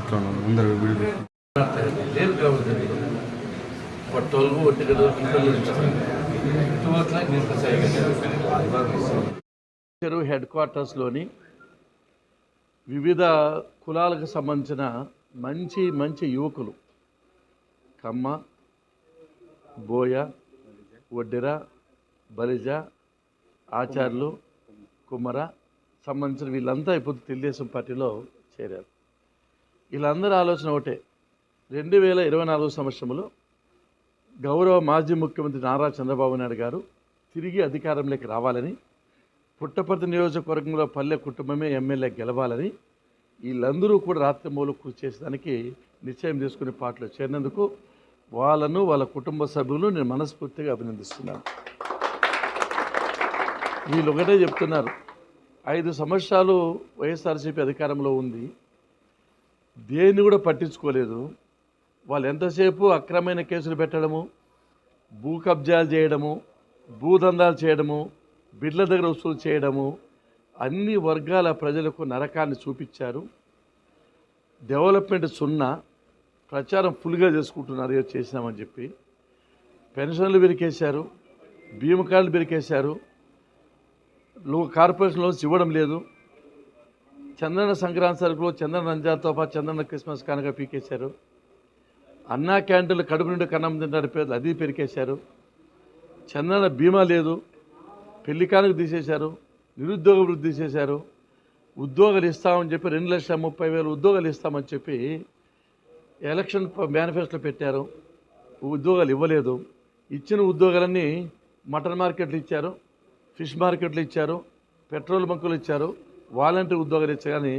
చూస్తున్నాను అందరూ video head క్వార్టర్స్లోని వివిధ కులాలకు సంబంధించిన మంచి మంచి యువకులు కమ్మ, బోయ, వడ్డెర, బలిజ, ఆచార్యులు, కుమ్మర సంబంధించిన వీళ్ళంతా ఇప్పుడు తెలుగుదేశం పార్టీలో చేరారు. వీళ్ళందరి ఆలోచన ఒకటే, 2024 సంవత్సరంలో గౌరవ మాజీ ముఖ్యమంత్రి నారా చంద్రబాబు నాయుడు గారు తిరిగి అధికారంలోకి రావాలని, పుట్టపర్తి నియోజకవర్గంలో పల్లె కుటుంబమే ఎమ్మెల్యే గెలవాలని వీళ్ళందరూ కూడా రాత్రింబవళ్ళు కృషి చేసేదానికి నిశ్చయం తీసుకునే పార్టీలో చేరినందుకు వాళ్ళను వాళ్ళ కుటుంబ సభ్యులను నేను మనస్ఫూర్తిగా అభినందిస్తున్నాను. వీళ్ళు ఒకటే చెప్తున్నారు, 5 సంవత్సరాలు వైఎస్ఆర్సీపీ అధికారంలో ఉంది, దేన్ని కూడా పట్టించుకోలేదు. వాళ్ళు ఎంతసేపు అక్రమైన కేసులు పెట్టడము, భూ కబ్జాలు చేయడము, భూదందాలు చేయడము, బిడ్ల దగ్గర వసూలు చేయడము, అన్ని వర్గాల ప్రజలకు నరకాన్ని చూపించారు. డెవలప్మెంట్ సున్నా, ప్రచారం ఫుల్గా చేసుకుంటున్నారు ఏదో చేసినామని చెప్పి. పెన్షన్లు బెరికేశారు, భీమ కార్డులు బెరికేశారు, కార్పొరేషన్ లోన్స్ ఇవ్వడం లేదు. చంద్రన్న సంక్రాంతి సరుకులు, చంద్రన్న రంజాన్తో పాటు చంద్రన్న క్రిస్మస్ కానుక పీకేశారు. అన్నా క్యాంటీన్లు కడుపు నుండి కన్నం తింటారు పేర్లు అది పెరికేశారు. చంద్రన్న బీమా లేదు, పెళ్లి కానుక తీసేశారు, నిరుద్యోగ వృద్ధి తీసేశారు. ఉద్యోగాలు ఇస్తామని చెప్పి 2,30,000 ఉద్యోగాలు ఇస్తామని చెప్పి ఎలక్షన్ మేనిఫెస్టోలో పెట్టారు. ఉద్యోగాలు ఇవ్వలేదు. ఇచ్చిన ఉద్యోగాలన్నీ మటన్ మార్కెట్లు ఇచ్చారు, ఫిష్ మార్కెట్లు ఇచ్చారు, పెట్రోల్ బంకులు ఇచ్చారు, వాలంటీర్ ఉద్యోగాలు ఇచ్చారు. కానీ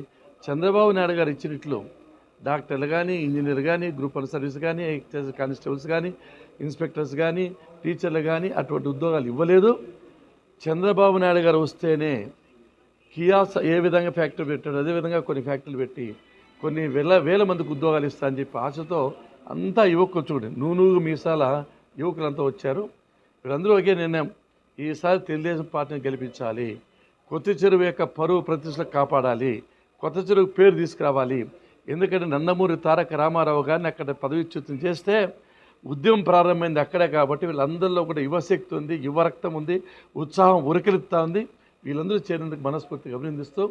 చంద్రబాబు నాయుడు గారు ఇచ్చినట్లు డాక్టర్లు కానీ, ఇంజనీర్లు కానీ, గ్రూప్ 1 సర్వీస్ కానీ, కానిస్టేబుల్స్ కానీ, ఇన్స్పెక్టర్స్ కానీ, టీచర్లు కానీ అటువంటి ఉద్యోగాలు ఇవ్వలేదు. చంద్రబాబు నాయుడు గారు వస్తేనే కియాస్ ఏ విధంగా ఫ్యాక్టరీ పెట్టాడు, అదేవిధంగా కొన్ని ఫ్యాక్టరీలు పెట్టి కొన్ని వేల మందికి ఉద్యోగాలు ఇస్తా అని చెప్పి ఆశతో అంతా యువకులు చూడండి, నూనూగు మీసాల యువకులంతా వచ్చారు. వీళ్ళందరూ ఒకే నిర్ణయం, ఈసారి తెలుగుదేశం పార్టీని గెలిపించాలి, కొత్త చెరువు యొక్క పరువు ప్రతిష్టలు కాపాడాలి, కొత్త చెరువు పేరు తీసుకురావాలి. ఎందుకంటే నందమూరి తారక రామారావు గారిని అక్కడ పదవిచ్యుతం చేస్తే ఉద్యమం ప్రారంభమైంది అక్కడే. కాబట్టి వీళ్ళందరిలో కూడా యువశక్తి ఉంది, యువ రక్తం ఉంది, ఉత్సాహం ఉరకలిస్తూ ఉంది. వీళ్ళందరూ చేరినందుకు మనస్ఫూర్తిగా అభినందిస్తూ,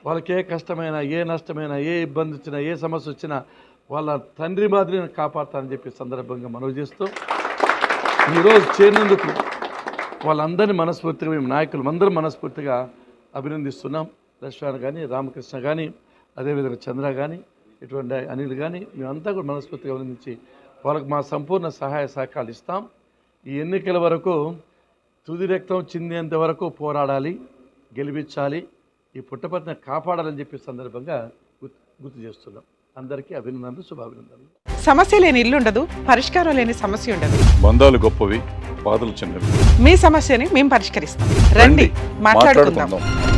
వాళ్ళకి ఏ కష్టమైనా, ఏ నష్టమైనా, ఏ ఇబ్బంది వచ్చినా, ఏ సమస్య వచ్చినా వాళ్ళ తండ్రి మాదిరిని కాపాడుతానని చెప్పి సందర్భంగా మనవి చేస్తూ, ఈరోజు చేరినందుకు వాళ్ళందరినీ మనస్ఫూర్తిగా మేము నాయకులు అందరం మనస్ఫూర్తిగా అభినందిస్తున్నాం. లక్ష్మణ్ కానీ, రామకృష్ణ కానీ, అదేవిధంగా చంద్ర కానీ, ఇటువంటి అనిల్ కానీ మేమంతా కూడా మనస్ఫూర్తిగా అభినందించి వాళ్ళకు మా సంపూర్ణ సహాయ సహకారాలు ఇస్తాం. ఈ ఎన్నికల వరకు తుది రక్తం చిందేంత వరకు పోరాడాలి, గెలిపించాలి, ఈ పుట్టపర్తిని కాపాడాలని చెప్పి సందర్భంగా గుర్తు చేస్తున్నాం. అందరికీ అభినందనలు, శుభాభినందనలు. సమస్య లేని ఇల్లు ఉండదు, పరిష్కారం లేని సమస్య ఉండదు. బంధాలు గొప్పవి, బాధలు చిన్నవి. మీ సమస్యని మేము పరిష్కరిస్తాం. రండి మాట్లాడుకుందాం.